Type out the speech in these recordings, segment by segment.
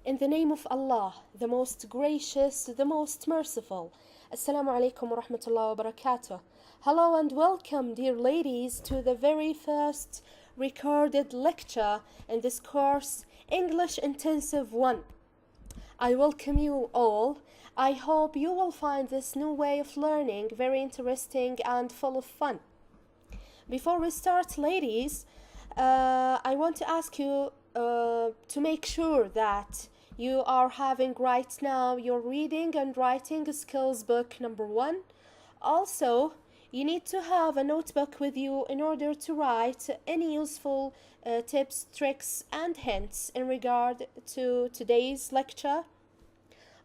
In the name of Allah, the most gracious, the most merciful. Assalamu alaikum wa rahmatullahi wa barakatuh. Hello and welcome, dear ladies, to the very first recorded lecture in this course, English Intensive 1. I welcome you all. I hope you will find this new way of learning very interesting and full of fun. Before we start, ladies, I want to ask you to make sure that you are having right now your reading and writing skills book number 1. Also, you need to have a notebook with you in order to write any useful tips, tricks, and hints in regard to today's lecture.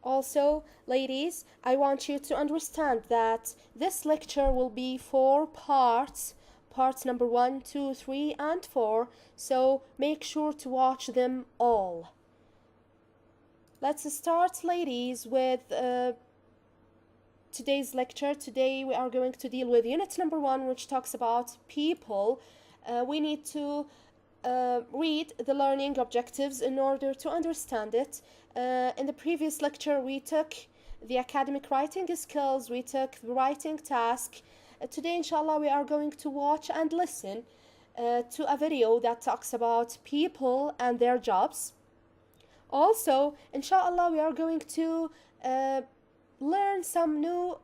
Also, ladies, I want you to understand that this lecture will be 4 parts. Parts number 1, 2, 3, and 4. So make sure to watch them all. Let's start, ladies, with today's lecture. Today we are going to deal with unit number 1, which talks about people. We need to read the learning objectives in order to understand it. In the previous lecture, we took the academic writing skills, we took the writing task. Today, inshallah, we are going to watch and listen to a video that talks about people and their jobs. Also, inshallah, we are going to learn some new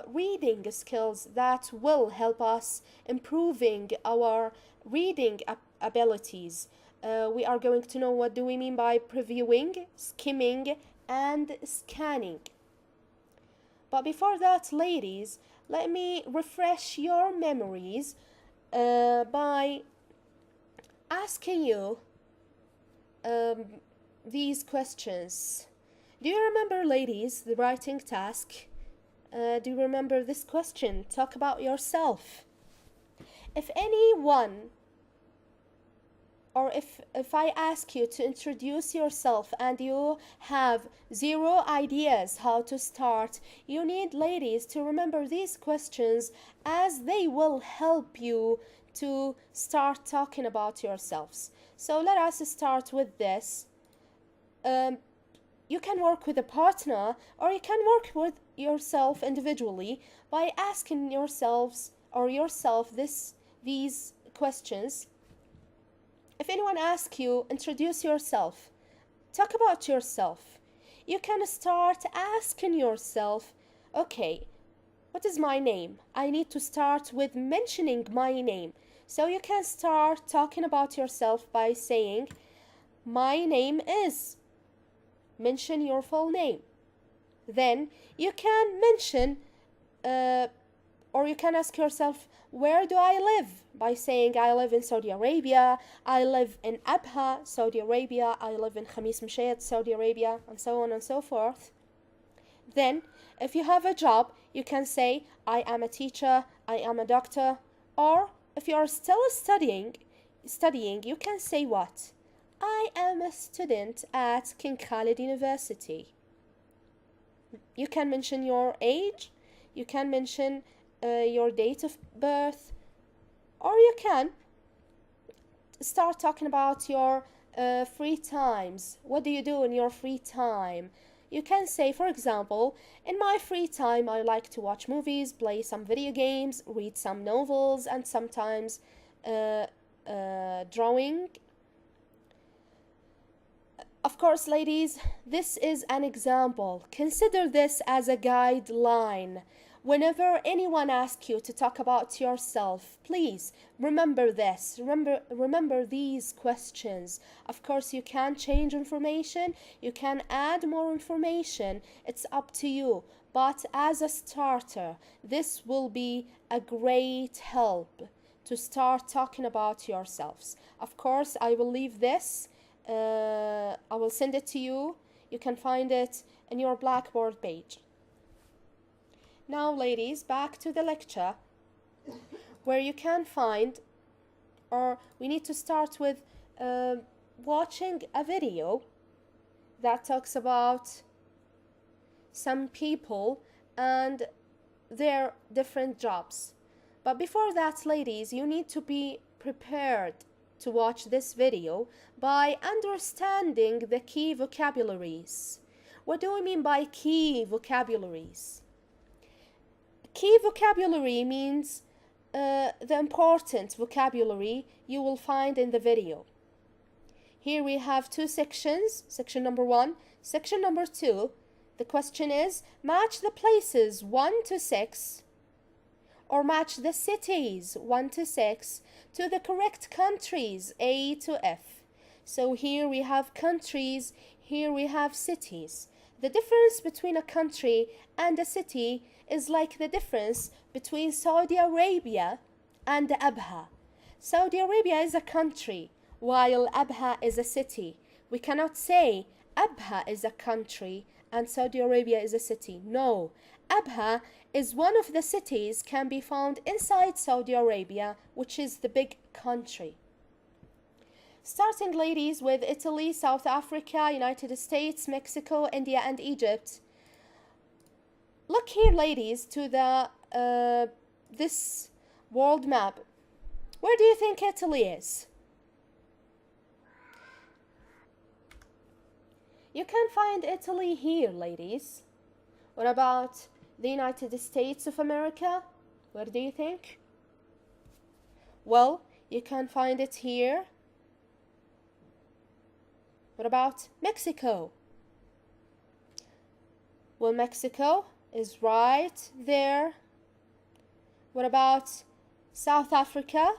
reading skills that will help us improving our reading abilities. We are going to know what do we mean by previewing, skimming, and scanning. But before that, ladies, let me refresh your memories by asking you these questions. Do you remember, ladies, the writing task? Do you remember this question? Talk about yourself. If anyone, or if I ask you to introduce yourself and you have 0 ideas how to start, you need, ladies, to remember these questions as they will help you to start talking about yourselves. So let us start with this. You can work with a partner or you can work with yourself individually by asking yourselves or yourself these questions. If anyone asks you, introduce yourself, talk about yourself, you can start asking yourself, okay, what is my name? I need to start with mentioning my name. So you can start talking about yourself by saying, my name is. Mention your full name. Then you can mention or you can ask yourself, where do I live? By saying, I live in Saudi Arabia, I live in Abha, Saudi Arabia, I live in Khamis Mshayt, Saudi Arabia, and so on and so forth. Then, if you have a job, you can say, I am a teacher, I am a doctor. Or, if you are still studying, you can say what? I am a student at King Khalid University. You can mention your age, you can mention your date of birth, or you can start talking about your free times. What do you do in your free time? You can say, for example, in my free time I like to watch movies, play some video games, read some novels, and sometimes drawing. Of course, ladies, this is an example. Consider this as a guideline. Whenever anyone asks you to talk about yourself, please remember this. Remember these questions. Of course, you can change information. You can add more information. It's up to you. But as a starter, this will be a great help to start talking about yourselves. Of course, I will leave this. I will send it to you. You can find it in your Blackboard page. Now, ladies, back to the lecture, where you can find, or we need to start with watching a video that talks about some people and their different jobs. But before that, ladies, you need to be prepared to watch this video by understanding the key vocabularies. What do we mean by key vocabularies? Key vocabulary means the important vocabulary you will find in the video. Here we have two sections, section number 1, section number 2. The question is, match the places 1 to 6 or match the cities 1 to 6 to the correct countries A to F. So here we have countries, here we have cities. The difference between a country and a city is like the difference between Saudi Arabia and Abha. Saudi Arabia is a country, while Abha is a city. We cannot say Abha is a country and Saudi Arabia is a city. No, Abha is one of the cities can be found inside Saudi Arabia, which is the big country. Starting, ladies, with Italy, South Africa, United States, Mexico, India, and Egypt. Look here, ladies, to the this world map. Where do you think Italy is? You can find Italy here, ladies. What about the United States of America? Where do you think? Well, you can find it here. What about Mexico? Well, Mexico is right there. What about South Africa?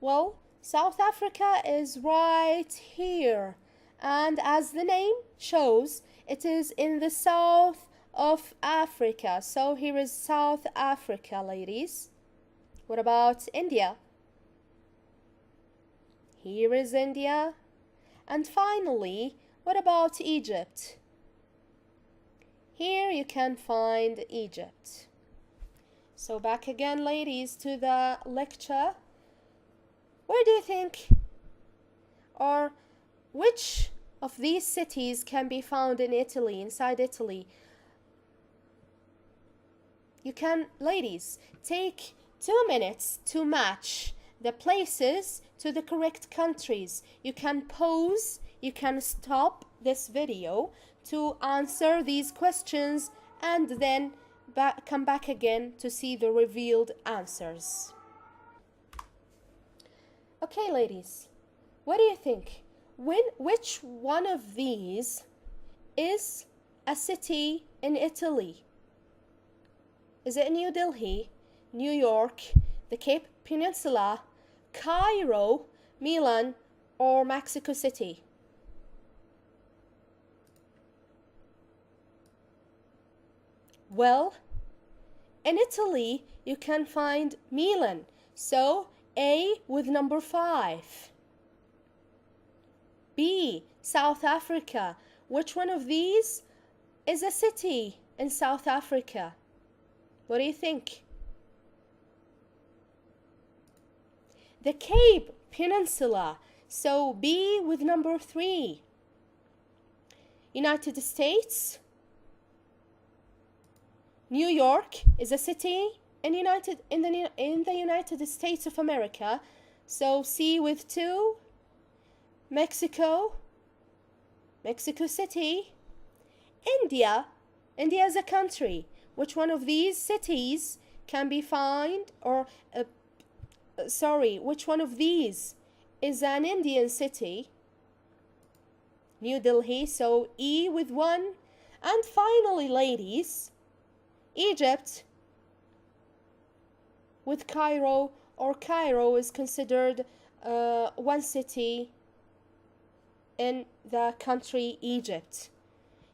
Well, South Africa is right here. And as the name shows, it is in the south of Africa. So here is South Africa, ladies. What about India? Here is India. And finally, what about Egypt? Here you can find Egypt. So back again, ladies, to the lecture. Where do you think, or which of these cities can be found in Italy, inside Italy? You can, ladies, take 2 minutes to match the places to the correct countries. You can pause, you can stop this video to answer these questions and then come back again to see the revealed answers. Okay, ladies, what do you think? Which one of these is a city in Italy? Is it New Delhi, New York, the Cape Peninsula, Cairo, Milan, or Mexico City? Well, in Italy, you can find Milan. So, A with number 5. B, South Africa. Which one of these is a city in South Africa? What do you think? The Cape Peninsula. So, B with number 3. United States. New York is a city in the United States of America. So C with 2. Mexico City. India is a country. Which one of these cities can be found, or which one of these is an Indian city? New Delhi, so E with 1. And finally, ladies, Egypt with Cairo, or Cairo is considered one city in the country Egypt.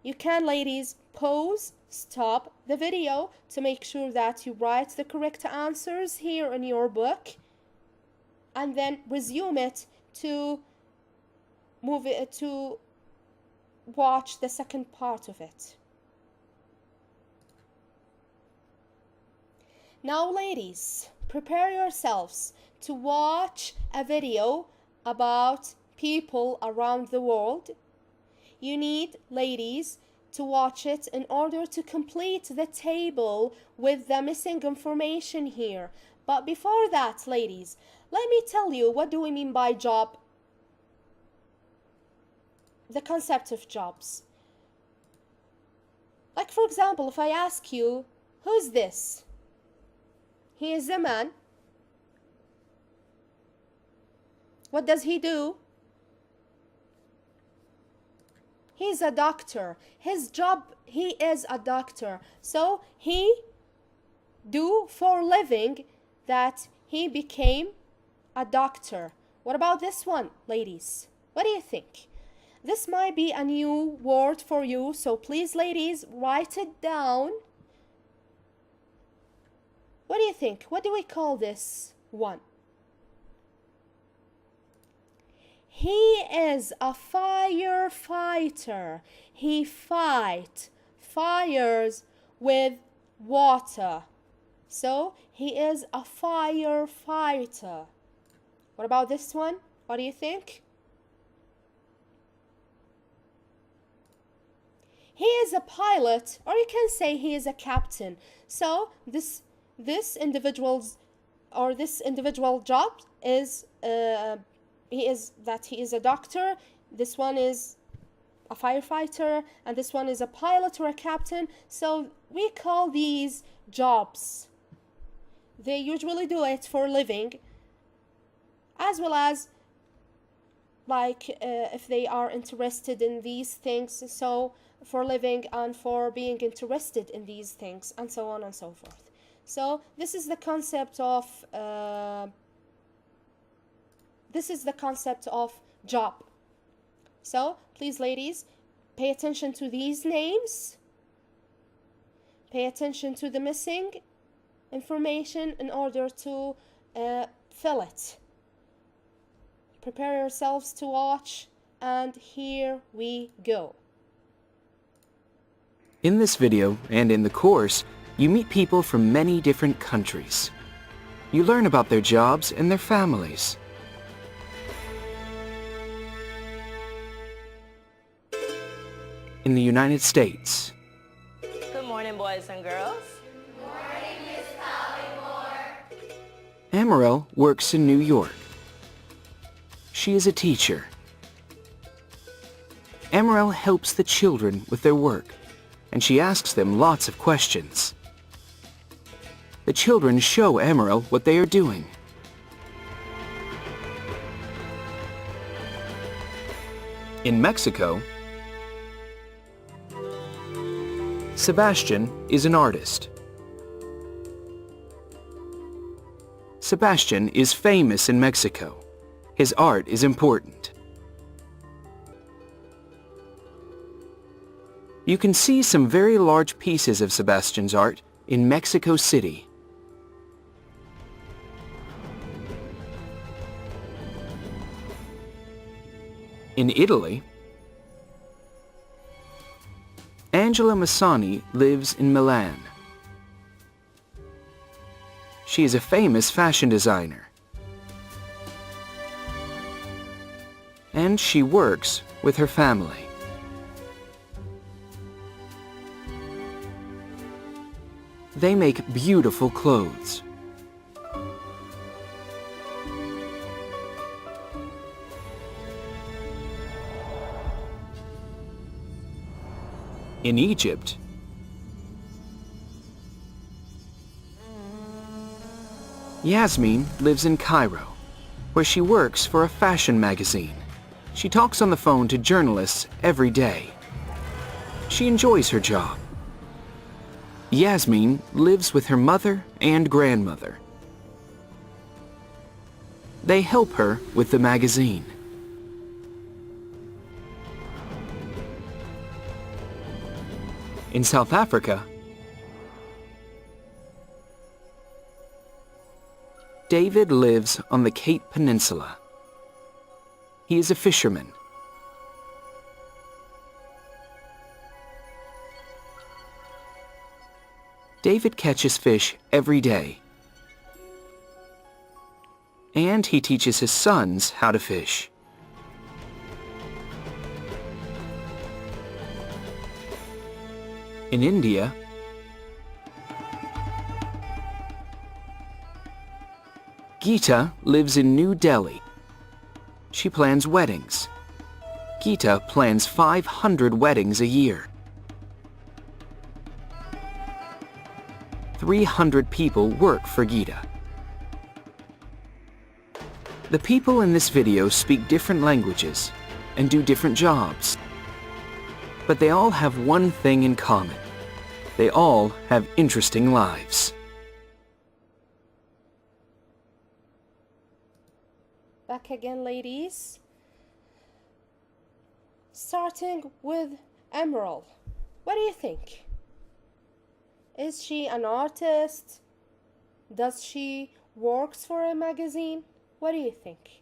You can, ladies, pause, stop the video to make sure that you write the correct answers here in your book, and then resume it to move it to watch the second part of it. Now, ladies, prepare yourselves to watch a video about people around the world. You need, ladies, to watch it in order to complete the table with the missing information here. But before that, ladies, let me tell you what do we mean by job, the concept of jobs. Like, for example, if I ask you, who's this? He is a man. What does he do? He's a doctor. His job, he is a doctor. So he do for living that he became a doctor. What about this one, ladies? What do you think? This might be a new word for you, so please, ladies, write it down. What do you think? What do we call this one? He is a firefighter. He fights fires with water. So he is a firefighter. What about this one? What do you think? He is a pilot, or you can say he is a captain. So this individual's or this individual job is he is a doctor. This one is a firefighter, and this one is a pilot or a captain. So we call these jobs. They usually do it for living, as well as like if they are interested in these things, so for living and for being interested in these things, and so on and so forth. So this is the concept of job. So please, ladies, pay attention to these names. Pay attention to the missing information in order to fill it. Prepare yourselves to watch, and here we go. In this video and in the course, you meet people from many different countries. You learn about their jobs and their families. In the United States, Good morning, boys and girls. Amaryl works in New York. She is a teacher. Amaryl helps the children with their work, and she asks them lots of questions. The children show Amaryl what they are doing. In Mexico, Sebastian is an artist. Sebastian is famous in Mexico. His art is important. You can see some very large pieces of Sebastian's art in Mexico City. In Italy, Angela Massani lives in Milan. She is a famous fashion designer. And she works with her family. They make beautiful clothes. In Egypt, Yasmin lives in Cairo, where she works for a fashion magazine. She talks on the phone to journalists every day. She enjoys her job. Yasmin lives with her mother and grandmother. They help her with the magazine. In South Africa, David lives on the Cape Peninsula. He is a fisherman. David catches fish every day. And he teaches his sons how to fish. In India, Geeta lives in New Delhi. She plans weddings. Geeta plans 500 weddings a year. 300 people work for Geeta. The people in this video speak different languages and do different jobs. But they all have one thing in common. They all have interesting lives. Back again, ladies. Starting with Emerald. What do you think? Is she an artist? Does she works for a magazine? What do you think?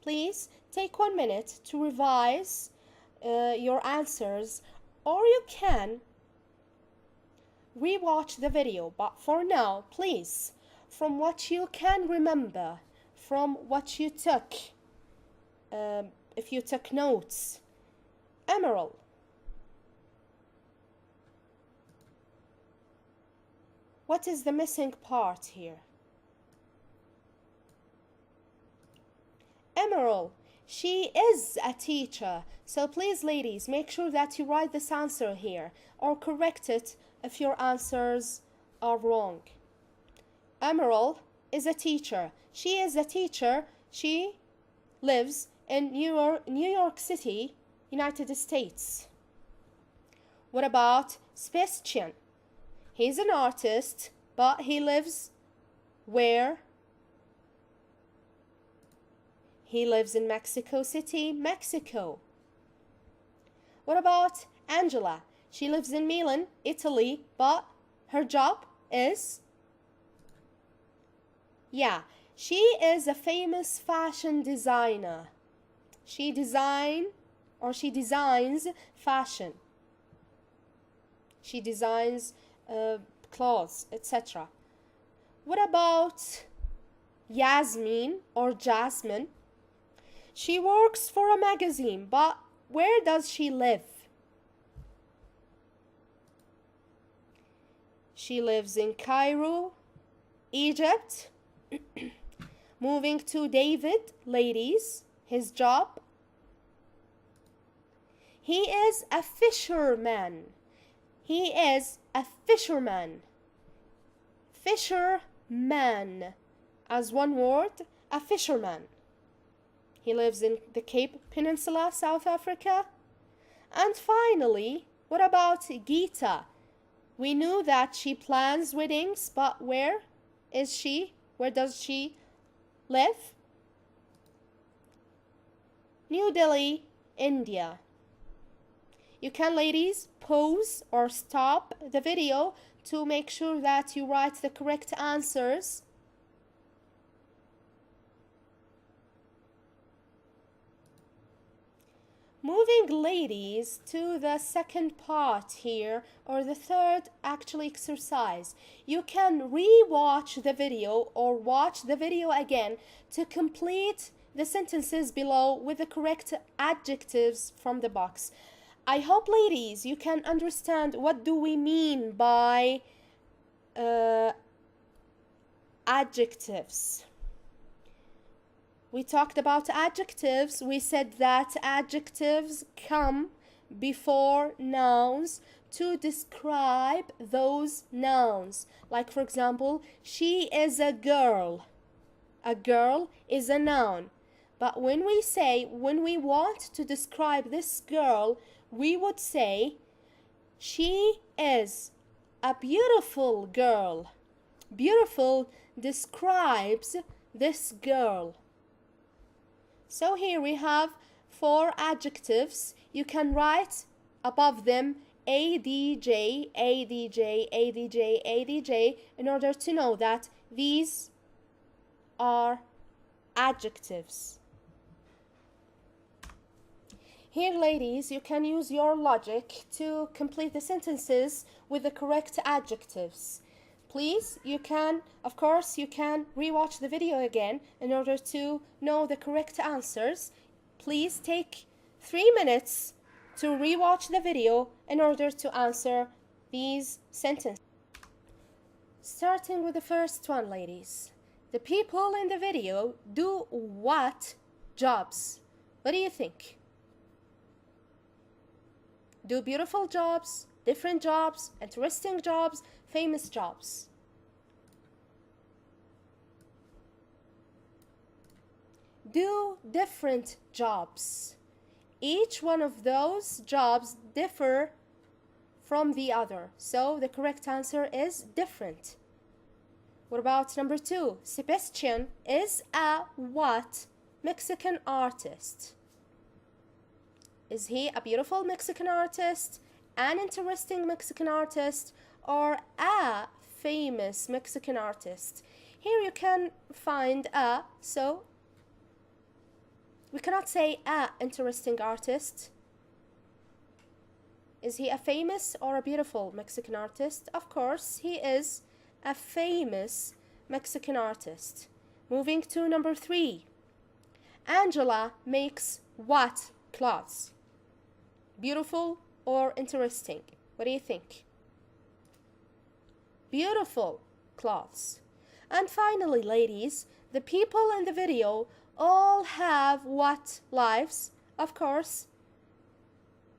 Please take 1 minute to revise your answers, or you can rewatch the video. But for now, please, from what you can remember, from what you took, if you took notes, Emerald. What is the missing part here? Emerald, she is a teacher. So please, ladies, make sure that you write this answer here or correct it if your answers are wrong. Emerald is a teacher. She is a teacher. She lives in New York City, United States. What about Sebastian? He's an artist, but he lives where? He lives in Mexico City, Mexico. What about Angela? She lives in Milan, Italy, but her job is? Yeah, she is a famous fashion designer. She designs fashion. She designs clothes, etc. What about Yasmin or Jasmine? She works for a magazine, but where does she live? She lives in Cairo, Egypt. Moving to David, ladies, his job. He is a fisherman. He is a fisherman. Fisherman, as one word, a fisherman. He lives in the Cape Peninsula, South Africa. And finally, what about Geeta? We knew that she plans weddings, but where is she? Where does she live? New Delhi, India. You can, ladies, pause or stop the video to make sure that you write the correct answers. Moving, ladies, to the second part here, or the third actually exercise. You can re-watch the video or watch the video again to complete the sentences below with the correct adjectives from the box. I hope, ladies, you can understand what do we mean by adjectives. We talked about adjectives. We said that adjectives come before nouns to describe those nouns. Like, for example, she is a girl. A girl is a noun. But when we want to describe this girl, we would say, she is a beautiful girl. Beautiful describes this girl. So here we have 4 adjectives. You can write above them ADJ, ADJ, ADJ, ADJ in order to know that these are adjectives. Here, ladies, you can use your logic to complete the sentences with the correct adjectives. Please, you can rewatch the video again in order to know the correct answers. Please take 3 minutes to rewatch the video in order to answer these sentences. Starting with the first one, ladies. The people in the video do what jobs? What do you think? Do beautiful jobs, different jobs, interesting jobs, famous jobs? Do different jobs. Each one of those jobs differ from the other. So the correct answer is different. What about number 2? Sebastian is a what Mexican artist? Is he a beautiful Mexican artist, an interesting Mexican artist, or a famous Mexican artist? Here you can find a, so we cannot say a interesting artist. Is he a famous or a beautiful Mexican artist? Of course, he is a famous Mexican artist. Moving to number 3. Angela makes what clothes? Beautiful or interesting? What do you think? Beautiful clothes. And finally, ladies, the people in the video all have what lives? Of course,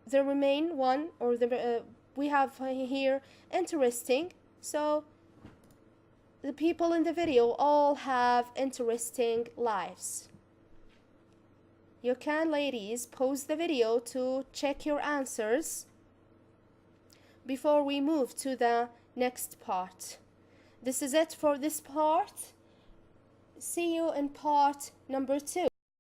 there remain one, or we have here interesting. So the people in the video all have interesting lives. You can, ladies, pause the video to check your answers before we move to the next part. This is it for this part. See you in part number 2.